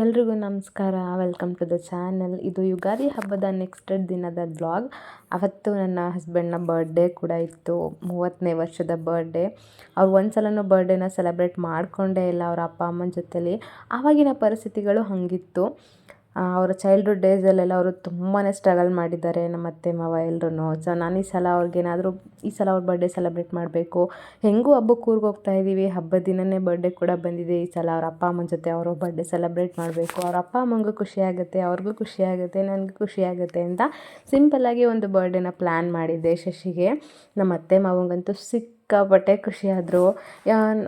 ಎಲ್ರಿಗೂ ನಮಸ್ಕಾರ. Welcome to the channel. ಇದು ಯುಗಾದಿ ಹಬ್ಬದ ನೆಕ್ಸ್ಟ್ ದಿನದ ಬ್ಲಾಗ್. ಅವತ್ತು ನನ್ನ ಹಸ್ಬೆಂಡ್ನ ಬರ್ಡೇ ಕೂಡ ಇತ್ತು, 30ನೇ ವರ್ಷದ ಬರ್ಡೇ. ಅವ್ರು ಒಂದು ಸಲನೂ ಬರ್ಡೇನ ಸೆಲೆಬ್ರೇಟ್ ಮಾಡಿಕೊಂಡೇ ಇಲ್ಲ ಅವ್ರ ಅಪ್ಪ ಅಮ್ಮನ ಜೊತೆಲಿ. ಆವಾಗಿನ ಪರಿಸ್ಥಿತಿಗಳು ಹಾಗಿತ್ತು. ಅವರ ಚೈಲ್ಡ್ಹುಡ್ ಡೇಸಲ್ಲೆಲ್ಲ ಅವರು ತುಂಬಾ ಸ್ಟ್ರಗಲ್ ಮಾಡಿದ್ದಾರೆ, ನಮ್ಮ ಅತ್ತೆ ಮಾವ ಎಲ್ಲರೂ. ಸೊ ನಾನು ಈ ಸಲ ಈ ಸಲ ಅವ್ರ ಬರ್ಡೇ ಸೆಲೆಬ್ರೇಟ್ ಮಾಡಬೇಕು, ಹೆಂಗೂ ಹಬ್ಬಕ್ಕೆ ಊರಿಗೆ ಹೋಗ್ತಾ ಇದ್ದೀವಿ, ಹಬ್ಬದ ದಿನವೇ ಬರ್ಡೇ ಕೂಡ ಬಂದಿದೆ. ಈ ಸಲ ಅವ್ರ ಅಪ್ಪ ಅಮ್ಮನ ಜೊತೆ ಅವರು ಬರ್ಡೇ ಸೆಲೆಬ್ರೇಟ್ ಮಾಡಬೇಕು, ಅವ್ರ ಅಪ್ಪ ಅಮ್ಮಂಗೂ ಖುಷಿಯಾಗುತ್ತೆ, ಅವ್ರಿಗೂ ಖುಷಿಯಾಗುತ್ತೆ, ನನಗೂ ಖುಷಿಯಾಗುತ್ತೆ ಅಂತ ಸಿಂಪಲ್ಲಾಗಿ ಒಂದು ಬರ್ಡೇನ ಪ್ಲ್ಯಾನ್ ಮಾಡಿದ್ದೆ ಶಶಿಗೆ. ನಮ್ಮ ಅತ್ತೆ ಮಾವಂಗಂತೂ ಸಿಕ್ಕಾಪಟ್ಟೆ ಖುಷಿಯಾದರು.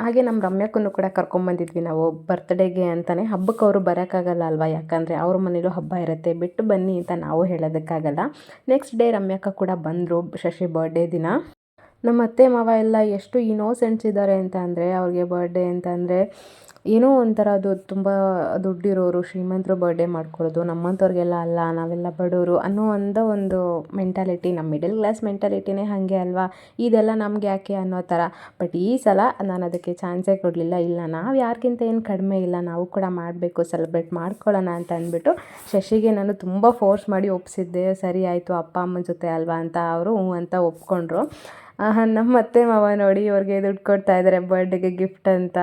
ಹಾಗೆ ನಮ್ಮ ರಮ್ಯಕ್ಕನ್ನು ಕೂಡ ಕರ್ಕೊಂಬಂದಿದ್ವಿ ನಾವು ಬರ್ತ್ಡೇಗೆ ಅಂತಲೇ. ಹಬ್ಬಕ್ಕೆ ಅವರು ಬರೋಕ್ಕಾಗಲ್ಲ ಅಲ್ವಾ, ಯಾಕಂದರೆ ಅವ್ರ ಮನೇಲೂ ಹಬ್ಬ ಇರುತ್ತೆ, ಬಿಟ್ಟು ಬನ್ನಿ ಅಂತ ನಾವು ಹೇಳೋದಕ್ಕಾಗಲ್ಲ. ನೆಕ್ಸ್ಟ್ ಡೇ ರಮ್ಯಕ್ಕ ಕೂಡ ಬಂದರು ಶಶಿ ಬರ್ಡೇ ದಿನ. ನಮ್ಮ ಅತ್ತೆ ಮಾವ ಎಲ್ಲ ಎಷ್ಟು ಇನೋಸೆಂಟ್ಸ್ ಇದ್ದಾರೆ ಅಂತ ಅಂದರೆ, ಅವ್ರಿಗೆ ಬರ್ಡೇ ಅಂತಂದರೆ ಏನೋ ಒಂಥರ ಅದು ತುಂಬ ದುಡ್ಡಿರೋರು ಶ್ರೀಮಂತರು ಬರ್ಡೇ ಮಾಡ್ಕೊಳ್ಳೋದು, ನಮ್ಮಂಥವ್ರಿಗೆಲ್ಲ ಅಲ್ಲ, ನಾವೆಲ್ಲ ಬಡವರು ಅನ್ನೋ ಒಂದು ಮೆಂಟಾಲಿಟಿ, ನಮ್ಮ ಮಿಡಲ್ ಕ್ಲಾಸ್ ಮೆಂಟಾಲಿಟಿನೇ ಹಾಗೆ ಅಲ್ವಾ, ಇದೆಲ್ಲ ನಮ್ಗೆ ಯಾಕೆ ಅನ್ನೋ ಥರ. ಬಟ್ ಈ ಸಲ ನಾನು ಅದಕ್ಕೆ ಚಾನ್ಸೇ ಕೊಡಲಿಲ್ಲ. ಇಲ್ಲ, ನಾವು ಯಾರಿಗಿಂತ ಏನು ಕಡಿಮೆ ಇಲ್ಲ, ನಾವು ಕೂಡ ಮಾಡಬೇಕು, ಸೆಲೆಬ್ರೇಟ್ ಮಾಡ್ಕೊಳ್ಳೋಣ ಅಂತ ಅಂದ್ಬಿಟ್ಟು ಶಶಿಗೆ ನಾನು ತುಂಬ ಫೋರ್ಸ್ ಮಾಡಿ ಒಪ್ಪಿಸಿದ್ದೆ. ಸರಿ ಆಯಿತು, ಅಪ್ಪ ಅಮ್ಮನ ಜೊತೆ ಅಲ್ವಾ ಅಂತ ಅವರು ಹ್ಞೂ ಅಂತ ಒಪ್ಕೊಂಡ್ರು. ನಮ್ಮ ಅತ್ತೆ ಮಾವ ನೋಡಿ ಇವ್ರಿಗೆ ದುಡ್ಡು ಕೊಡ್ತಾ ಇದ್ದಾರೆ ಬರ್ಡೇಗೆ ಗಿಫ್ಟ್ ಅಂತ.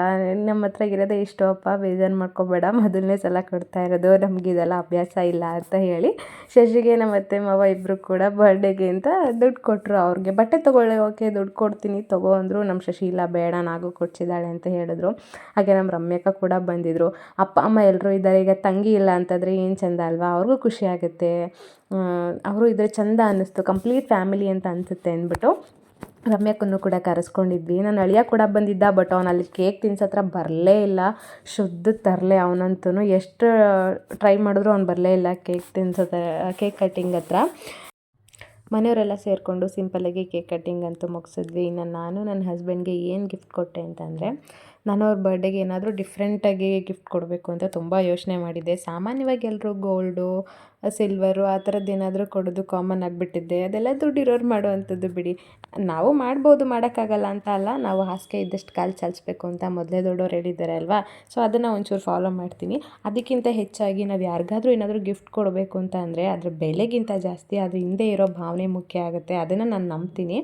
ನಮ್ಮ ಹತ್ರ ಇರೋದೇ ಇಷ್ಟು ಅಪ್ಪ, ಬೇಜಾರು ಮಾಡ್ಕೋಬೇಡ, ಮೊದಲನೇ ಸಲ ಕೊಡ್ತಾ ಇರೋದು, ನಮಗಿದೆಲ್ಲ ಅಭ್ಯಾಸ ಇಲ್ಲ ಅಂತ ಹೇಳಿ ಶಶಿಗೆ ನಮ್ಮ ಅತ್ತೆ ಮಾವ ಇಬ್ಬರು ಕೂಡ ಬರ್ಡೇಗೆ ಅಂತ ದುಡ್ಡು ಕೊಟ್ಟರು. ಅವ್ರಿಗೆ ಬಟ್ಟೆ ಓಕೆ ದುಡ್ಡು ಕೊಡ್ತೀನಿ ತಗೋ ಅಂದರು. ನಮ್ಮ ಶಶಿ ಇಲ್ಲ, ಬೇಡ, ನಾಗೂ ಕೊಡ್ಸಿದ್ದಾಳೆ ಅಂತ ಹೇಳಿದ್ರು. ಹಾಗೆ ನಮ್ಮ ರಮ್ಯಕ್ಕ ಕೂಡ ಬಂದಿದ್ದರು. ಅಪ್ಪ ಅಮ್ಮ ಎಲ್ಲರೂ ಇದ್ದಾರೆ. ಈಗ ತಂಗಿ ಇಲ್ಲ ಅಂತಂದರೆ ಏನು ಚೆಂದ ಅಲ್ವಾ, ಅವ್ರಿಗೂ ಖುಷಿ ಆಗುತ್ತೆ, ಅವರು ಇದ್ರೆ ಚೆಂದ ಅನ್ನಿಸ್ತು, ಕಂಪ್ಲೀಟ್ ಫ್ಯಾಮಿಲಿ ಅಂತ ಅನಿಸುತ್ತೆ ಅಂದ್ಬಿಟ್ಟು ರಮ್ಯಕ್ಕನ್ನು ಕೂಡ ಕರೆಸ್ಕೊಂಡಿದ್ವಿ. ನನ್ನ ಅಳಿಯ ಕೂಡ ಬಂದಿದ್ದ, ಬಟ್ ಅವನು ಅಲ್ಲಿ ಕೇಕ್ ತಿನ್ಸತ್ರ ಬರಲೇ ಇಲ್ಲ. ಶುದ್ಧ ತರಲೆ ಅವನಂತೂ, ಎಷ್ಟು ಟ್ರೈ ಮಾಡಿದ್ರು ಅವ್ನು ಬರಲೇ ಇಲ್ಲ ಕೇಕ್ ಕಟ್ಟಿಂಗ್ ಹತ್ರ. ಮನೆಯವರೆಲ್ಲ ಸೇರಿಕೊಂಡು ಸಿಂಪಲ್ಲಾಗಿ ಕೇಕ್ ಕಟ್ಟಿಂಗ್ ಅಂತೂ ಮುಗಿಸಿದ್ವಿ. ಇನ್ನು ನಾನು ನನ್ನ ಹಸ್ಬೆಂಡ್ಗೆ ಏನು ಗಿಫ್ಟ್ ಕೊಟ್ಟೆ ಅಂತಂದರೆ, ನಾನು ಅವ್ರ ಬರ್ಡೇಗೆ ಏನಾದರೂ ಡಿಫ್ರೆಂಟಾಗಿ ಗಿಫ್ಟ್ ಕೊಡಬೇಕು ಅಂತ ತುಂಬ ಯೋಚನೆ ಮಾಡಿದ್ದೆ. ಸಾಮಾನ್ಯವಾಗಿ ಎಲ್ಲರೂ ಗೋಲ್ಡು, ಸಿಲ್ವರು ಆ ಥರದ್ದು ಏನಾದರೂ ಕೊಡೋದು ಕಾಮನ್ ಆಗಿಬಿಟ್ಟಿದ್ದೆ. ಅದೆಲ್ಲ ದುಡ್ಡಿರೋರು ಮಾಡುವಂಥದ್ದು ಬಿಡಿ, ನಾವು ಮಾಡ್ಬೋದು, ಮಾಡೋಕ್ಕಾಗಲ್ಲ ಅಂತ ಅಲ್ಲ, ನಾವು ಹಾಸಿಗೆ ಇದ್ದಷ್ಟು ಕಾಲು ಚಾಲಿಸ್ಬೇಕು ಅಂತ ಮೊದಲೇ ದೊಡ್ಡವ್ರು ಹೇಳಿದ್ದಾರೆ ಅಲ್ವಾ. ಸೊ ಅದನ್ನು ಒಂಚೂರು ಫಾಲೋ ಮಾಡ್ತೀನಿ. ಅದಕ್ಕಿಂತ ಹೆಚ್ಚಾಗಿ ನಾವು ಯಾರಿಗಾದ್ರೂ ಏನಾದರೂ ಗಿಫ್ಟ್ ಕೊಡಬೇಕು ಅಂತ ಅಂದರೆ ಅದ್ರ ಬೆಲೆಗಿಂತ ಜಾಸ್ತಿ ಅದ್ರ ಹಿಂದೆ ಇರೋ ಭಾವನೆ ಮುಖ್ಯ ಆಗುತ್ತೆ. ಅದನ್ನು ನಾನು ನಂಬ್ತೀನಿ.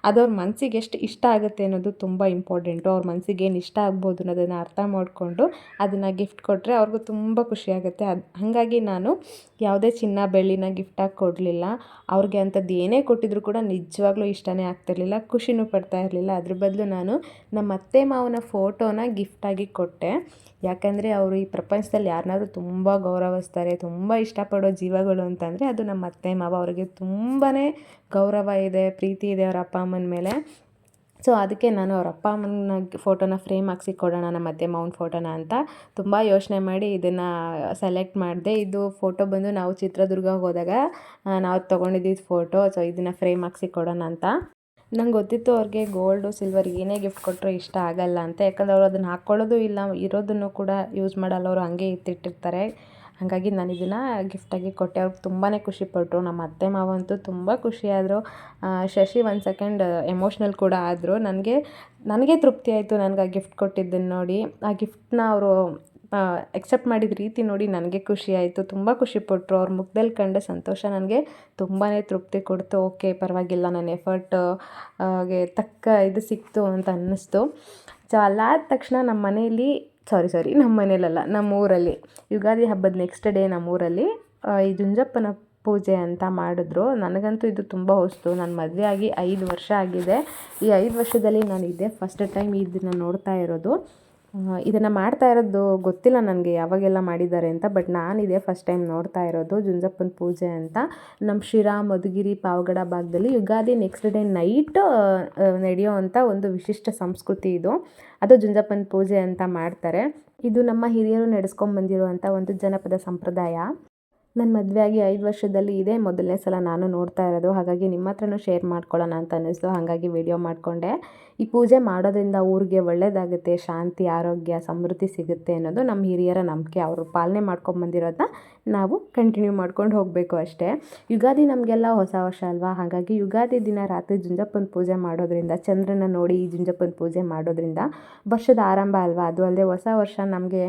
ಅದು ಅವ್ರ ಮನಸ್ಸಿಗೆ ಎಷ್ಟು ಇಷ್ಟ ಆಗುತ್ತೆ ಅನ್ನೋದು ತುಂಬ ಇಂಪಾರ್ಟೆಂಟು. ಅವ್ರ ಮನಸ್ಸಿಗೆ ಏನು ಇಷ್ಟ ಆಗ್ಬೋದು ಅನ್ನೋದನ್ನು ಅರ್ಥ ಮಾಡಿಕೊಂಡು ಅದನ್ನು ಗಿಫ್ಟ್ ಕೊಟ್ಟರೆ ಅವ್ರಿಗೂ ತುಂಬ ಖುಷಿಯಾಗುತ್ತೆ. ಹಾಗಾಗಿ ನಾನು ಯಾವುದೇ ಚಿನ್ನ ಬೆಳ್ಳಿನ ಗಿಫ್ಟಾಗಿ ಕೊಡಲಿಲ್ಲ. ಅವ್ರಿಗೆ ಅಂಥದ್ದು ಏನೇ ಕೊಟ್ಟಿದ್ರು ಕೂಡ ನಿಜವಾಗ್ಲೂ ಇಷ್ಟನೇ ಆಗ್ತಿರ್ಲಿಲ್ಲ, ಖುಷಿನೂ ಪಡ್ತಾ ಇರಲಿಲ್ಲ. ಅದ್ರ ಬದಲು ನಾನು ನಮ್ಮ ಅತ್ತೆ ಮಾವನ ಫೋಟೋನ ಗಿಫ್ಟಾಗಿ ಕೊಟ್ಟೆ. ಯಾಕಂದರೆ ಅವರು ಈ ಪ್ರಪಂಚದಲ್ಲಿ ಯಾರನ್ನಾದ್ರೂ ತುಂಬ ಗೌರವಿಸ್ತಾರೆ, ತುಂಬ ಇಷ್ಟಪಡೋ ಜೀವಗಳು ಅಂತಂದರೆ ಅದು ನಮ್ಮ ಅತ್ತೆ ಮಾವ. ಅವರಿಗೆ ತುಂಬಾ ಗೌರವ ಇದೆ, ಪ್ರೀತಿ ಇದೆ ಅವರ ಅಪ್ಪ ಅಮ್ಮನ ಮೇಲೆ. ಸೊ ಅದಕ್ಕೆ ನಾನು ಅವ್ರ ಅಪ್ಪ ಅಮ್ಮನ ಫೋಟೋನ ಫ್ರೇಮ್ ಹಾಕ್ಸಿ ಕೊಡೋಣ ನಮ್ಮ ಅತ್ತೆ ಮಾವನ ಫೋಟೋನ ಅಂತ ತುಂಬ ಯೋಚನೆ ಮಾಡಿ ಇದನ್ನು ಸೆಲೆಕ್ಟ್ ಮಾಡಿದೆ. ಇದು ಫೋಟೋ ಬಂದು ನಾವು ಚಿತ್ರದುರ್ಗ ಹೋದಾಗ ನಾವು ತೊಗೊಂಡಿದ್ದಿದ್ದು ಫೋಟೋ. ಸೊ ಇದನ್ನು ಫ್ರೇಮ್ ಹಾಕ್ಸಿ ಕೊಡೋಣ ಅಂತ. ನಂಗೆ ಗೊತ್ತಿತ್ತು ಅವ್ರಿಗೆ ಗೋಲ್ಡು ಸಿಲ್ವರ್ ಏನೇ ಗಿಫ್ಟ್ ಕೊಟ್ಟರು ಇಷ್ಟ ಆಗಲ್ಲ ಅಂತ. ಯಾಕಂದರೆ ಅವ್ರು ಅದನ್ನು ಹಾಕ್ಕೊಳ್ಳೋದು ಇಲ್ಲ, ಇರೋದನ್ನು ಕೂಡ ಯೂಸ್ ಮಾಡಲ್ಲ, ಅವರು ಹಂಗೆ ಎತ್ತಿಟ್ಟಿರ್ತಾರೆ. ಹಾಗಾಗಿ ನಾನು ಇದನ್ನು ಗಿಫ್ಟಾಗಿ ಕೊಟ್ಟೆ. ಅವ್ರಿಗೆ ತುಂಬಾ ಖುಷಿಪಟ್ಟರು. ನಮ್ಮ ಅತ್ತೆ ಮಾವ ಅಂತೂ ತುಂಬ ಖುಷಿಯಾದರು. ಶಶಿ ಒಂದು ಸೆಕೆಂಡ್ ಎಮೋಷ್ನಲ್ ಕೂಡ ಆದರು. ನನಗೆ ತೃಪ್ತಿ ಆಯಿತು ನನಗೆ ಆ ಗಿಫ್ಟ್ ಕೊಟ್ಟಿದ್ದನ್ನು ನೋಡಿ. ಆ ಗಿಫ್ಟನ್ನ ಅವರು ಎಕ್ಸೆಪ್ಟ್ ಮಾಡಿದ ರೀತಿ ನೋಡಿ ನನಗೆ ಖುಷಿ ಆಯಿತು, ತುಂಬ ಖುಷಿಪಟ್ಟರು. ಅವ್ರ ಮುಖದಲ್ಲಿ ಕಂಡ ಸಂತೋಷ ನನಗೆ ತುಂಬಾ ತೃಪ್ತಿ ಕೊಡ್ತು. ಓಕೆ, ಪರವಾಗಿಲ್ಲ, ನನ್ನ ಎಫರ್ಟ್ಗೆ ತಕ್ಕ ಇದು ಸಿಕ್ತು ಅಂತ ಅನ್ನಿಸ್ತು. ಸೊ ಅಲ್ಲಾದ ತಕ್ಷಣ ನಮ್ಮ ಮನೆಯಲ್ಲಿ ನಮ್ಮ ಮನೇಲಲ್ಲ, ನಮ್ಮೂರಲ್ಲಿ ಯುಗಾದಿ ಹಬ್ಬದ ನೆಕ್ಸ್ಟ್ ಡೇ ನಮ್ಮೂರಲ್ಲಿ ಈ ಜುಂಜಪ್ಪನ ಪೂಜೆ ಅಂತ ಮಾಡಿದ್ರು. ನನಗಂತೂ ಇದು ತುಂಬ ಹೊಸ್ತು. ನಾನು ಮದುವೆ ಆಗಿ 5 ವರ್ಷ ಆಗಿದೆ. ಈ 5 ವರ್ಷದಲ್ಲಿ ನಾನು ಇದೇ ಫಸ್ಟ್ ಟೈಮ್ ಇದನ್ನು ನೋಡ್ತಾ ಇರೋದು. ಇದನ್ನು ಮಾಡ್ತಾ ಇರೋದು ಗೊತ್ತಿಲ್ಲ ನನಗೆ ಯಾವಾಗೆಲ್ಲ ಮಾಡಿದ್ದಾರೆ ಅಂತ, ಬಟ್ ನಾನಿದೆ ಫಸ್ಟ್ ಟೈಮ್ ನೋಡ್ತಾ ಇರೋದು ಜುಂಜಪ್ಪನ ಪೂಜೆ ಅಂತ. ನಮ್ಮ ಶಿರಾ, ಮಧುಗಿರಿ, ಪಾವಗಡ ಭಾಗದಲ್ಲಿ ಯುಗಾದಿ ನೆಕ್ಸ್ಟ್ ಡೇ ನೈಟ್ ನಡೆಯೋವಂಥ ಒಂದು ವಿಶಿಷ್ಟ ಸಂಸ್ಕೃತಿ ಇದು. ಅದು ಜುಂಜಪ್ಪನ ಪೂಜೆ ಅಂತ ಮಾಡ್ತಾರೆ. ಇದು ನಮ್ಮ ಹಿರಿಯರು ನಡೆಸ್ಕೊಂಡ್ಬಂದಿರುವಂಥ ಒಂದು ಜನಪದ ಸಂಪ್ರದಾಯ. ನನ್ನ ಮದುವೆ ಆಗಿ 5 ವರ್ಷದಲ್ಲಿ ಇದೇ ಮೊದಲನೇ ಸಲ ನಾನು ನೋಡ್ತಾ ಇರೋದು. ಹಾಗಾಗಿ ನಿಮ್ಮ ಹತ್ರನೂ ಶೇರ್ ಮಾಡ್ಕೊಳ್ಳೋಣ ಅಂತ ಅನ್ನಿಸ್ತು. ಹಾಗಾಗಿ ವಿಡಿಯೋ ಮಾಡಿಕೊಂಡೆ. ಈ ಪೂಜೆ ಮಾಡೋದ್ರಿಂದ ಊರಿಗೆ ಒಳ್ಳೆಯದಾಗುತ್ತೆ, ಶಾಂತಿ, ಆರೋಗ್ಯ, ಸಮೃದ್ಧಿ ಸಿಗುತ್ತೆ ಅನ್ನೋದು ನಮ್ಮ ಹಿರಿಯರ ನಂಬಿಕೆ. ಅವರು ಪಾಲನೆ ಮಾಡ್ಕೊಂಬಂದಿರೋದನ್ನ ನಾವು ಕಂಟಿನ್ಯೂ ಮಾಡ್ಕೊಂಡು ಹೋಗಬೇಕು ಅಷ್ಟೇ. ಯುಗಾದಿ ನಮಗೆಲ್ಲ ಹೊಸ ವರ್ಷ ಅಲ್ವಾ. ಹಾಗಾಗಿ ಯುಗಾದಿ ದಿನ ರಾತ್ರಿ ಜುಂಜಪ್ಪನ ಪೂಜೆ ಮಾಡೋದ್ರಿಂದ, ಚಂದ್ರನ ನೋಡಿ ಈ ಜುಂಜಪ್ಪನ ಪೂಜೆ ಮಾಡೋದ್ರಿಂದ ವರ್ಷದ ಆರಂಭ ಅಲ್ವಾ. ಅದು ಅಲ್ಲದೆ ಹೊಸ ವರ್ಷ ನಮಗೆ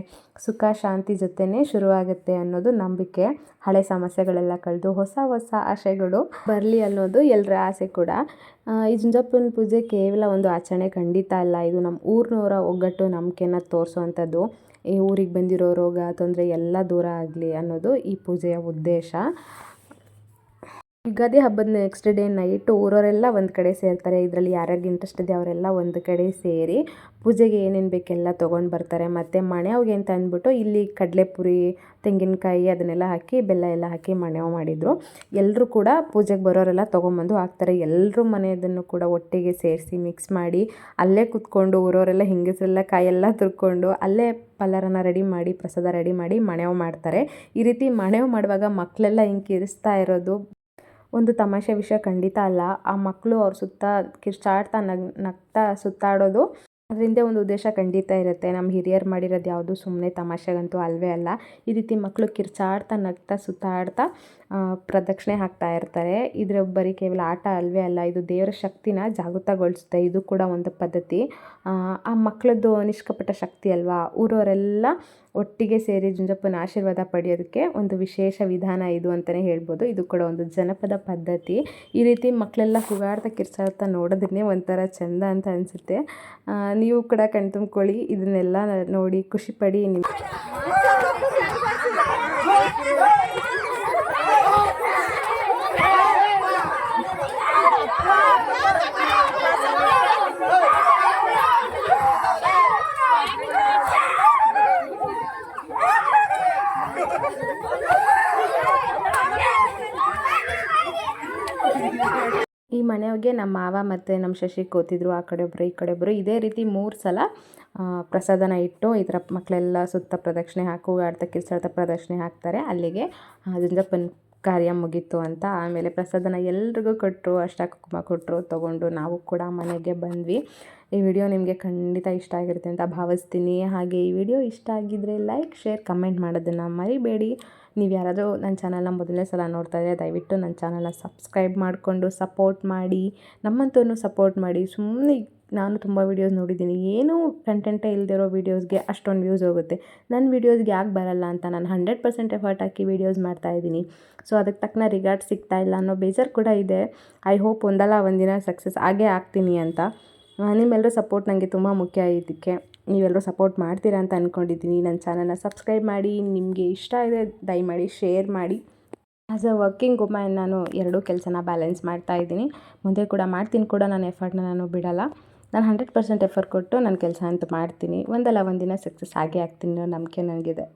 ಸುಖ ಶಾಂತಿ ಜೊತೆನೇ ಶುರುವಾಗುತ್ತೆ ಅನ್ನೋದು ನಂಬಿಕೆ. ಹಳೆ ಸಮಸ್ಯೆಗಳೆಲ್ಲ ಕಳೆದು ಹೊಸ ಆಶೆಗಳು ಬರಲಿ ಅನ್ನೋದು ಎಲ್ಲರ ಆಸೆ ಕೂಡ. ಈ ಜುಂಜಪ್ಪನ ಪೂಜೆ ಕೇವಲ ಒಂದು ಆಚರಣೆ ಖಂಡಿತ ಅಲ್ಲ. ಇದು ನಮ್ಮ ಊರಿನವರ ಒಗ್ಗಟ್ಟು, ನಂಬಿಕೆನ ತೋರಿಸುವಂಥದ್ದು. ಈ ಊರಿಗೆ ಬಂದಿರೋ ರೋಗ ತೊಂದರೆ ಎಲ್ಲ ದೂರ ಆಗಲಿ ಅನ್ನೋದು ಈ ಪೂಜೆಯ ಉದ್ದೇಶ. ಯುಗಾದಿ ಹಬ್ಬದ ನೆಕ್ಸ್ಟ್ ಡೇ ನೈಟು ಊರವರೆಲ್ಲ ಒಂದು ಕಡೆ ಸೇರ್ತಾರೆ. ಇದರಲ್ಲಿ ಯಾರ್ಯಾರಿಗೆ ಇಂಟ್ರೆಸ್ಟ್ ಇದೆ ಅವರೆಲ್ಲ ಒಂದು ಕಡೆ ಸೇರಿ ಪೂಜೆಗೆ ಏನೇನು ಬೇಕೆಲ್ಲ ತೊಗೊಂಡು ಬರ್ತಾರೆ. ಮತ್ತು ಮಣೆವ್ಗೆ ಅಂತ ಅಂದ್ಬಿಟ್ಟು ಇಲ್ಲಿ ಕಡಲೆಪುರಿ, ತೆಂಗಿನಕಾಯಿ ಅದನ್ನೆಲ್ಲ ಹಾಕಿ, ಬೆಲ್ಲ ಎಲ್ಲ ಹಾಕಿ ಮಣೆವ್ ಮಾಡಿದರು. ಎಲ್ಲರೂ ಕೂಡ ಪೂಜೆಗೆ ಬರೋರೆಲ್ಲ ತೊಗೊಂಬಂದು ಹಾಕ್ತಾರೆ. ಎಲ್ಲರೂ ಮನೆಯದನ್ನು ಕೂಡ ಒಟ್ಟಿಗೆ ಸೇರಿಸಿ ಮಿಕ್ಸ್ ಮಾಡಿ ಅಲ್ಲೇ ಕೂತ್ಕೊಂಡು ಊರವರೆಲ್ಲ ಹಿಂಗಸರೆಲ್ಲ ಕಾಯೆಲ್ಲ ತುರ್ಕೊಂಡು ಅಲ್ಲೇ ಪಲ್ಲರನ ರೆಡಿ ಮಾಡಿ, ಪ್ರಸಾದ ರೆಡಿ ಮಾಡಿ ಮಣೆವ್ ಮಾಡ್ತಾರೆ. ಈ ರೀತಿ ಮಣೆವ್ ಮಾಡುವಾಗ ಮಕ್ಕಳೆಲ್ಲ ಹಿಂಗೆ ಕಿರಿಸ್ತಾ ಇರೋದು ಒಂದು ತಮಾಷೆ ವಿಷಯ ಖಂಡಿತ ಅಲ್ಲ. ಆ ಮಕ್ಕಳು ಅವ್ರ ಸುತ್ತ ಕಿರ್ಚಾಡ್ತಾ ನಗ್ತಾ ಸುತ್ತಾಡೋದು ಅದರಿಂದ ಒಂದು ಉದ್ದೇಶ ಖಂಡಿತ ಇರುತ್ತೆ. ನಮ್ಮ ಹಿರಿಯರು ಮಾಡಿರೋದು ಯಾವುದು ಸುಮ್ಮನೆ ತಮಾಷೆಗಂತೂ ಅಲ್ಲವೇ ಅಲ್ಲ. ಈ ರೀತಿ ಮಕ್ಕಳು ಕಿರ್ಚಾಡ್ತಾ ನಗ್ತಾ ಸುತ್ತಾಡ್ತಾ ಪ್ರದಕ್ಷಿಣೆ ಹಾಕ್ತಾ ಇರ್ತಾರೆ. ಇದರ ಬರೀ ಕೇವಲ ಆಟ ಅಲ್ಲವೇ ಅಲ್ಲ, ಇದು ದೇವರ ಶಕ್ತಿನ ಜಾಗೃತಗೊಳಿಸುತ್ತೆ. ಇದು ಕೂಡ ಒಂದು ಪದ್ಧತಿ. ಆ ಮಕ್ಕಳದ್ದು ನಿಷ್ಕಪಟ ಶಕ್ತಿ ಅಲ್ವಾ. ಊರವರೆಲ್ಲ ಒಟ್ಟಿಗೆ ಸೇರಿ ಜುಂಜಪ್ಪನ ಆಶೀರ್ವಾದ ಪಡೆಯೋದಕ್ಕೆ ಒಂದು ವಿಶೇಷ ವಿಧಾನ ಇದು ಅಂತಲೇ ಹೇಳ್ಬೋದು. ಇದು ಕೂಡ ಒಂದು ಜನಪದ ಪದ್ಧತಿ. ಈ ರೀತಿ ಮಕ್ಕಳೆಲ್ಲ ಕೂಗಾಡ್ತಾ ಕಿರ್ಚಾಡ್ತಾ ನೋಡೋದನ್ನೇ ಒಂಥರ ಚೆಂದ ಅಂತ ಅನಿಸುತ್ತೆ. ನೀವು ಕೂಡ ಕಣ್ತುಂಬ್ಕೊಳ್ಳಿ, ಇದನ್ನೆಲ್ಲ ನೋಡಿ ಖುಷಿಪಡಿ. ಈ ಮನೆಯವ್ರಿಗೆ ನಮ್ಮ ಮಾವ ಮತ್ತು ನಮ್ಮ ಶಶಿ ಕೂತಿದ್ರು. ಆ ಕಡೆ ಒಬ್ಬರು ಈ ಕಡೆ ಒಬ್ಬರು. ಇದೇ ರೀತಿ 3 ಸಲ ಪ್ರಸಾದನ ಇಟ್ಟು ಈ ಥರ ಮಕ್ಕಳೆಲ್ಲ ಸುತ್ತ ಪ್ರದಕ್ಷಿಣೆ ಹಾಕಿ ಆಡ್ತಾ ಕಿರ್ಚಾಡ್ತಾ ಪ್ರದಕ್ಷಿಣೆ ಹಾಕ್ತಾರೆ. ಅಲ್ಲಿಗೆ ಜುಂಜಪ್ಪನ ಕಾರ್ಯ ಮುಗೀತು ಅಂತ. ಆಮೇಲೆ ಪ್ರಸಾದನ ಎಲ್ರಿಗೂ ಕೊಟ್ಟರು, ಅಷ್ಟ ಕುಂಕುಮ ಕೊಟ್ಟರು, ತೊಗೊಂಡು ನಾವು ಕೂಡ ಮನೆಗೆ ಬಂದ್ವಿ. ಈ ವಿಡಿಯೋ ನಿಮಗೆ ಖಂಡಿತ ಇಷ್ಟ ಆಗಿರುತ್ತೆ ಅಂತ ಭಾವಿಸ್ತೀನಿ. ಹಾಗೆ ಈ ವಿಡಿಯೋ ಇಷ್ಟ ಆಗಿದ್ದರೆ ಲೈಕ್, ಶೇರ್, ಕಮೆಂಟ್ ಮಾಡೋದನ್ನು ಮರಿಬೇಡಿ. ನೀವು ಯಾರಾದರೂ ನನ್ನ ಚಾನಲ್ನ ಮೊದಲನೇ ಸಲ ನೋಡ್ತಾ ಇದ್ದರೆ ದಯವಿಟ್ಟು ನನ್ನ ಚಾನಲ್ನ ಸಬ್ಸ್ಕ್ರೈಬ್ ಮಾಡಿಕೊಂಡು ಸಪೋರ್ಟ್ ಮಾಡಿ, ನಮ್ಮಂತೂ ಸಪೋರ್ಟ್ ಮಾಡಿ. ಸುಮ್ಮನೆ ನಾನು ತುಂಬ ವೀಡಿಯೋಸ್ ನೋಡಿದ್ದೀನಿ, ಏನೂ ಕಂಟೆಂಟೇ ಇಲ್ಲದಿರೋ ವೀಡಿಯೋಸ್ಗೆ ಅಷ್ಟೊಂದು ವ್ಯೂಸ್ ಹೋಗುತ್ತೆ. ನನ್ನ ವೀಡಿಯೋಸ್ಗೆ ಯಾಕೆ ಬರಲ್ಲ ಅಂತ ನಾನು 100% ಎಫರ್ಟ್ ಹಾಕಿ ವೀಡಿಯೋಸ್ ಮಾಡ್ತಾಯಿದ್ದೀನಿ. ಸೊ ಅದಕ್ಕೆ ತಕ್ಕನ ರಿಗಾರ್ಡ್ ಸಿಗ್ತಾ ಇಲ್ಲ ಅನ್ನೋ ಬೇಜಾರು ಕೂಡ ಇದೆ. ಐ ಹೋಪ್ ಒಂದಲ್ಲ ಒಂದಿನ ಸಕ್ಸಸ್ ಆಗೇ ಆಗ್ತೀನಿ ಅಂತ. ನಿಮ್ಮೆಲ್ಲರೂ ಸಪೋರ್ಟ್ ನನಗೆ ತುಂಬ ಮುಖ್ಯ. ಇದಕ್ಕೆ ನೀವೆಲ್ಲರೂ ಸಪೋರ್ಟ್ ಮಾಡ್ತೀರಾ ಅಂತ ಅಂದ್ಕೊಂಡಿದ್ದೀನಿ. ನನ್ನ ಚಾನಲ್ನ ಸಬ್ಸ್ಕ್ರೈಬ್ ಮಾಡಿ, ನಿಮಗೆ ಇಷ್ಟ ಇದೆ ದಯಮಾಡಿ ಶೇರ್ ಮಾಡಿ. ಆ್ಯಸ್ ಅ ವರ್ಕಿಂಗ್ ವುಮೆನ್ ನಾನು ಎರಡೂ ಕೆಲಸನ ಬ್ಯಾಲೆನ್ಸ್ ಮಾಡ್ತಾಯಿದ್ದೀನಿ. ಮುಂದೆ ಕೂಡ ಮಾಡ್ತೀನಿ ಕೂಡ. ನನ್ನ ಎಫರ್ಟ್ನ ನಾನು ಬಿಡಲ್ಲ. ನಾನು 100% ಎಫರ್ಟ್ ಕೊಟ್ಟು ನನ್ನ ಕೆಲಸ ಅಂತ ಮಾಡ್ತೀನಿ. ಒಂದಲ್ಲ ಒಂದಿನ ಸಕ್ಸಸ್ ಆಗೇ ಆಗ್ತೀನಿ ಅನ್ನೋ ನಂಬಿಕೆ ನನಗಿದೆ.